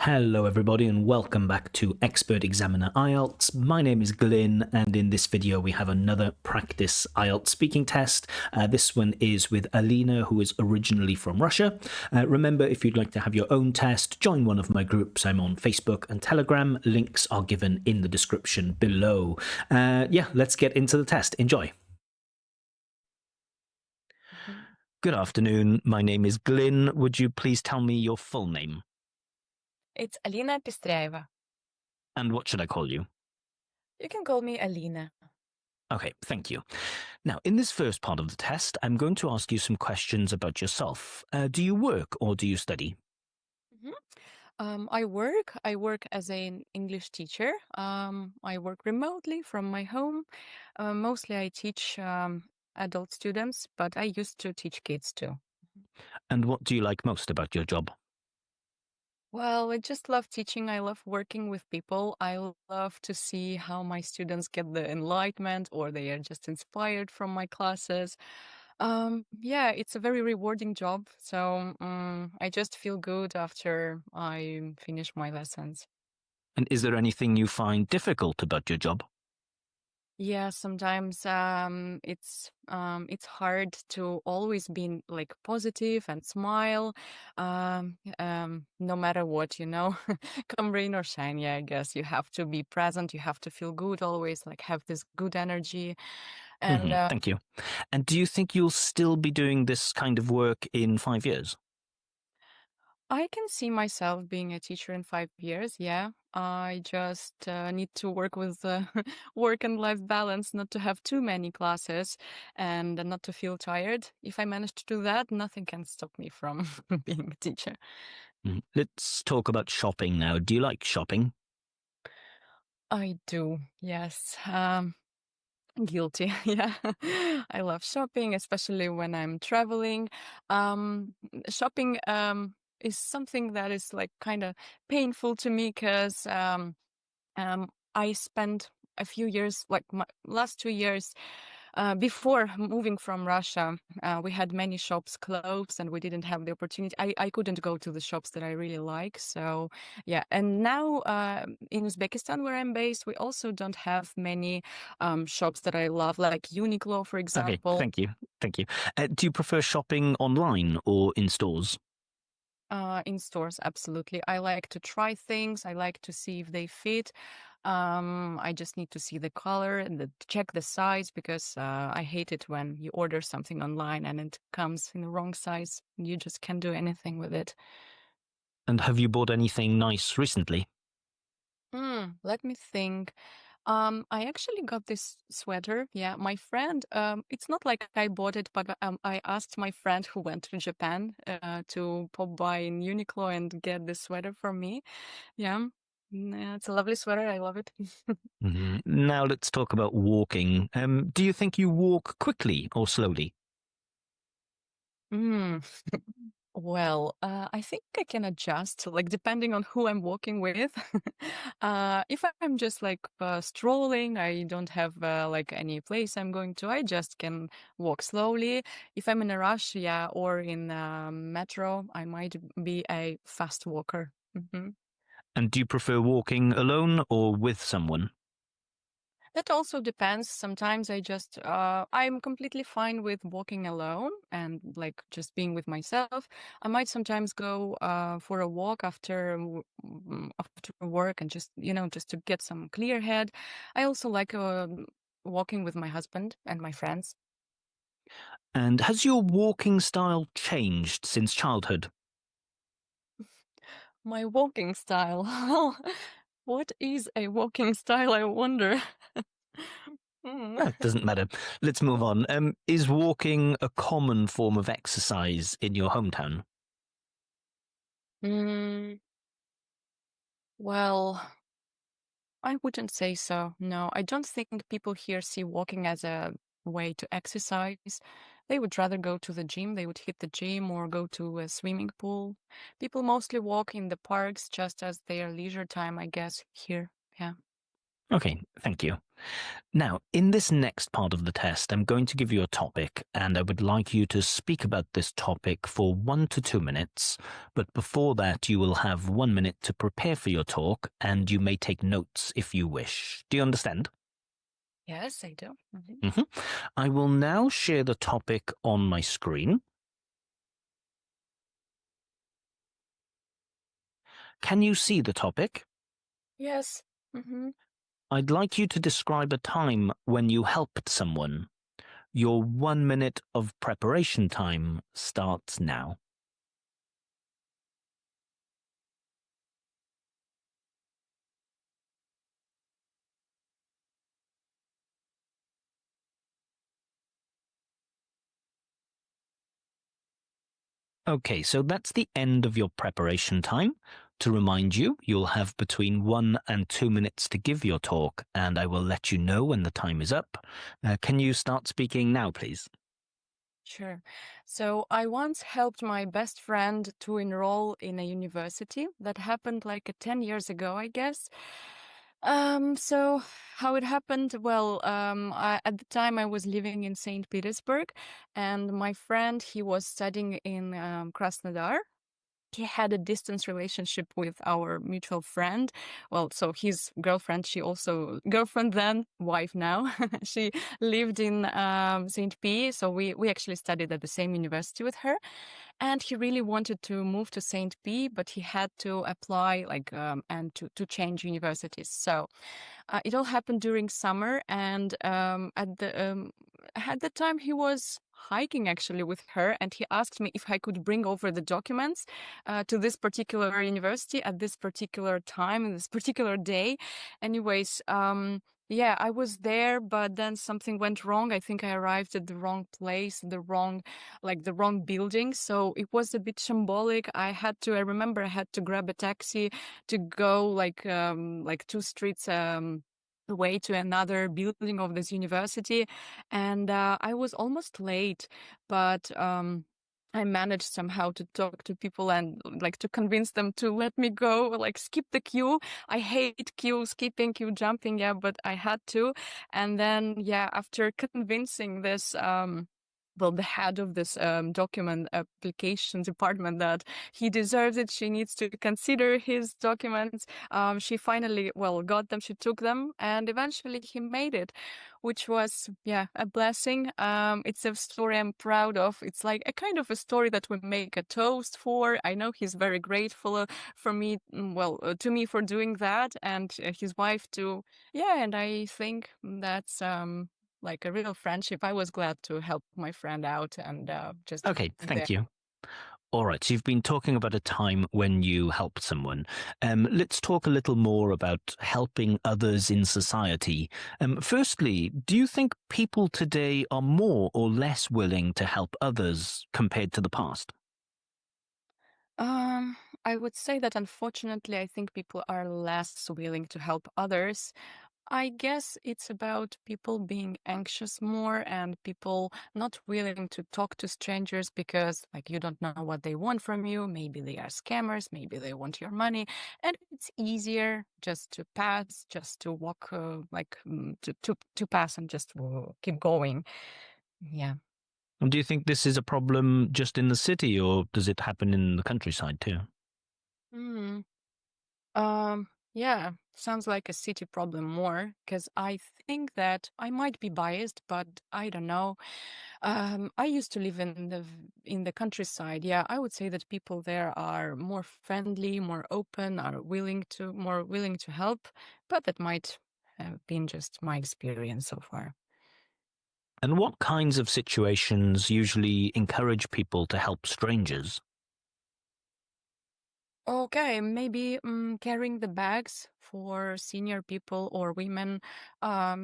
Hello, everybody, and welcome back to Expert Examiner IELTS. My name is Glyn, and in this video, we have another practice IELTS speaking test. This one is with Alina, who is originally from Russia. Remember, if you'd like to have your own test, join one of my groups. I'm on Facebook and Telegram. Links are given in the description below. Let's get into the test. Enjoy. Good afternoon. My name is Glyn. Would you please tell me your full name? It's Alina Pestryaeva. And what should I call you? You can call me Alina. Okay, thank you. Now, in this first part of the test, I'm going to ask you some questions about yourself. Do you work or do you study? I work as an English teacher. I work remotely from my home. Mostly I teach adult students, but I used to teach kids too. And what do you like most about your job? Well, I just love teaching. I love working with people. I love to see how my students get the enlightenment or they are just inspired from my classes. Yeah, it's a very rewarding job. So I just feel good after I finish my lessons. And is there anything you find difficult about your job? Yeah, sometimes it's hard to always be like positive and smile, no matter what, come rain or shine. Yeah, I guess you have to be present. You have to feel good always, like have this good energy, and Thank you. And do you think you'll still be doing this kind of work in 5 years? I can see myself being a teacher in 5 years. Yeah, I just need to work with work and life balance, not to have too many classes and not to feel tired. If I manage to do that, nothing can stop me from being a teacher. Let's talk about shopping now. Do you like shopping? I do, yes. Guilty. Yeah. I love shopping, especially when I'm traveling. Shopping is something that is like kind of painful to me because I spent a few years, like my last 2 years, before moving from Russia. We had many shops closed and we didn't have the opportunity. I couldn't go to the shops that I really like. So, yeah. And now in Uzbekistan, where I'm based, we also don't have many shops that I love, like Uniqlo, for Okay, example. thank you. Thank you. Do you prefer shopping online or in stores? In stores, absolutely. I like to try things. I like to see if they fit. I just need to see the color and check the size because I hate it when you order something online and it comes in the wrong size. And you just can't do anything with it. And have you bought anything nice recently? Let me think. I actually got this sweater. Yeah, my friend. It's not like I bought it, but I asked my friend who went to Japan to pop by in Uniqlo and get this sweater for me. Yeah, yeah, it's a lovely sweater. I love it. Now let's talk about walking. Do you think you walk quickly or slowly? Mm. Well, I think I can adjust, like depending on who I'm walking with. If I'm just like strolling, I don't have like any place I'm going to, I just can walk slowly. If I'm in a rush, yeah, or in metro, I might be a fast walker. And do you prefer walking alone or with someone? That also depends. Sometimes I'm completely fine with walking alone and like just being with myself. I might sometimes go for a walk after work and just to get some clear head. I also like walking with my husband and my friends. And has your walking style changed since childhood? My walking style. What is a walking style, I wonder? Hmm. Oh, it doesn't matter. Let's move on. Is walking a common form of exercise in your hometown? Mm, well, I wouldn't say so. No, I don't think people here see walking as a way to exercise. They would rather go to the gym. They would hit the gym or go to a swimming pool. People mostly walk in the parks just as their leisure time, I guess, here. Yeah. Okay, thank you. Now, in this next part of the test, I'm going to give you a topic, and I would like you to speak about this topic for 1 to 2 minutes. But before that, you will have 1 minute to prepare for your talk, and you may take notes if you wish. Do you understand? Yes, I do. Mhm. Mhm. I will now share the topic on my screen. Can you see the topic? Yes. Hmm. I'd like you to describe a time when you helped someone. Your 1 minute of preparation time starts now. Okay, so that's the end of your preparation time. To remind you, you'll have between 1 and 2 minutes to give your talk, and I will let you know when the time is up. Can you start speaking now, please? Sure. So I once helped my best friend to enroll in a university. That happened like 10 years ago, I guess. So how it happened? Well, at the time I was living in St. Petersburg, and my friend, he was studying in Krasnodar. He had a distance relationship with our mutual friend. Well, so his girlfriend, she also girlfriend then, wife now. She lived in St. P. So we actually studied at the same university with her. And he really wanted to move to St. P, but he had to apply like and to change universities. So it all happened during summer, and at the time he was hiking actually with her, and he asked me if I could bring over the documents to this particular university at this particular time and this particular day. Anyways, yeah, I was there, but then something went wrong. I think I arrived at the wrong place, the wrong building. So it was a bit symbolic. I remember I had to grab a taxi to go like 2 streets away to another building of this university, and I was almost late, but I managed somehow to talk to people and like to convince them to let me go, like skip the queue. I hate queue skipping, queue jumping, yeah, but I had to. And then, yeah, after convincing this well, the head of this document application department that he deserves it, she needs to consider his documents. She finally, well, got them, she took them, and eventually he made it, which was, yeah, a blessing. It's a story I'm proud of. It's like a kind of a story that we make a toast for. I know he's very grateful for me, to me for doing that, and his wife too. Yeah, and I think that's like a real friendship. I was glad to help my friend out and just Okay, there. thank you. All right, so you've been talking about a time when you helped someone. Let's talk a little more about helping others in society. Firstly, do you think people today are more or less willing to help others compared to the past? Um, I would say that unfortunately, I think people are less willing to help others. I guess it's about people being anxious more and people not willing to talk to strangers because, like, you don't know what they want from you. Maybe they are scammers, maybe they want your money. And it's easier just to pass, just to walk, to pass and just keep going. Yeah. And do you think this is a problem just in the city, or does it happen in the countryside too? Mm. Yeah, sounds like a city problem more because I think that I might be biased, but I don't know. I used to live in the countryside. Yeah, I would say that people there are more friendly, more open, are more willing to help, but that might have been just my experience so far. And what kinds of situations usually encourage people to help strangers? Okay, maybe carrying the bags for senior people or women,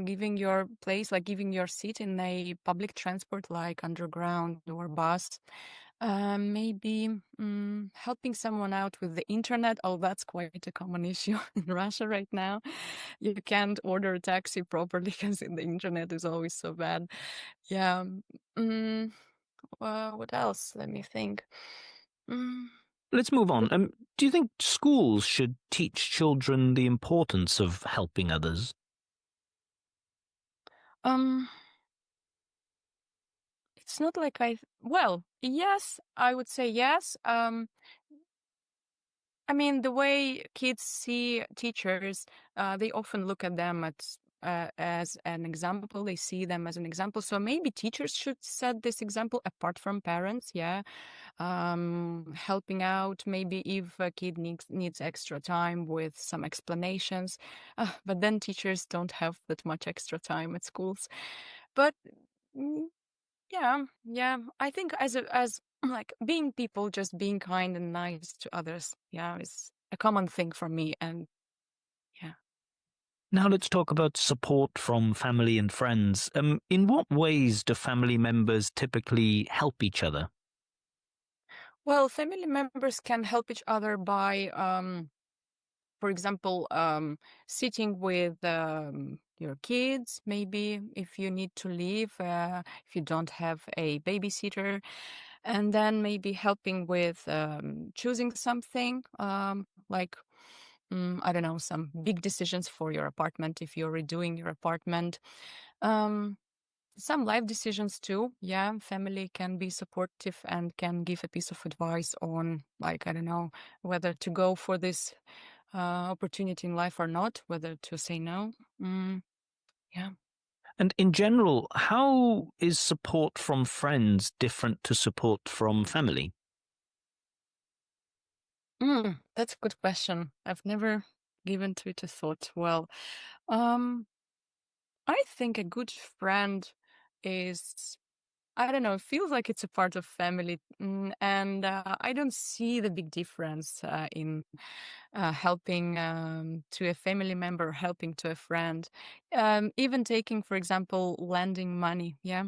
giving your place, like giving your seat in a public transport like underground or bus. Maybe helping someone out with the internet. Oh, that's quite a common issue in Russia right now. You can't order a taxi properly because the internet is always so bad. Yeah. Mm, what else? Let me think. Mm. Let's move on. Do you think schools should teach children the importance of helping others? Um, it's not like well, yes, I would say yes. I mean, the way kids see teachers, they often look at them as an example. They see them as an example. So maybe teachers should set this example apart from parents. Yeah, helping out. Maybe if a kid needs extra time with some explanations, but then teachers don't have that much extra time at schools. But mm, yeah, yeah. I think as like being people, just being kind and nice to others, yeah, is a common thing for me. And yeah. Now let's talk about support from family and friends. In what ways do family members typically help each other? Well, family members can help each other by for example, sitting with your kids, maybe if you need to leave, if you don't have a babysitter, and then maybe helping with choosing something like, I don't know, some big decisions for your apartment if you're redoing your apartment. Um, some life decisions too. Yeah, family can be supportive and can give a piece of advice on, like, I don't know, whether to go for this opportunity in life or not, whether to say no. Mm, yeah. And in general, how is support from friends different to support from family? That's a good question. I've never given to it a thought. Well, um, I think a good friend is, I don't know, it feels like it's a part of family. And I don't see the big difference in helping to a family member, helping to a friend. Even taking, for example, lending money. Yeah.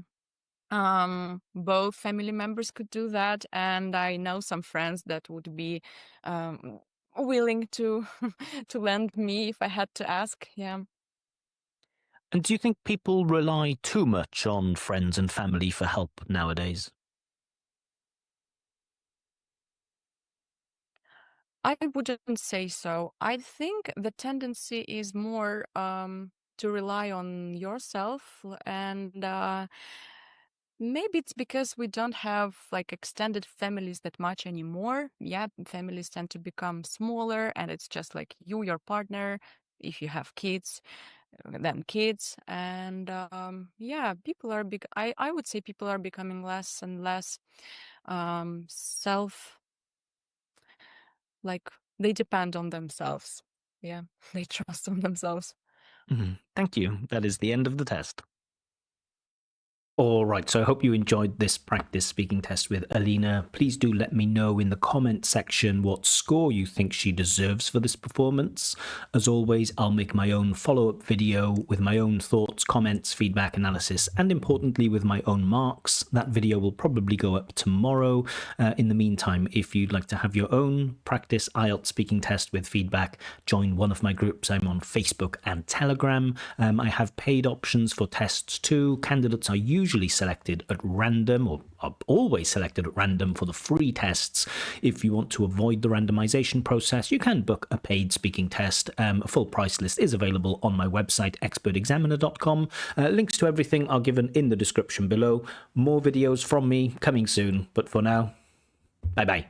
Both family members could do that, and I know some friends that would be um, willing to to lend me if I had to ask. Yeah. And do you think people rely too much on friends and family for help nowadays? I wouldn't say so. I think the tendency is more to rely on yourself, and maybe it's because we don't have like extended families that much anymore. Yeah, families tend to become smaller, and it's just like you, your partner. If you have kids, then kids, and yeah, people are big. I would say people are becoming less and less self, like they depend on themselves. Yeah, they trust on themselves. Thank you. That is the end of the test. All right, so I hope you enjoyed this practice speaking test with Alina. Please do let me know in the comment section what score you think she deserves for this performance. As always, I'll make my own follow-up video with my own thoughts, comments, feedback, analysis, and importantly with my own marks. That video will probably go up tomorrow. In the meantime, if you'd like to have your own practice IELTS speaking test with feedback, join one of my groups. I'm on Facebook and Telegram. I have paid options for tests too. Candidates are usually selected at random, or are always selected at random for the free tests. If you want to avoid the randomization process, you can book a paid speaking test. A full price list is available on my website, expertexaminer.com. Links to everything are given in the description below. More videos from me coming soon, but for now, bye bye.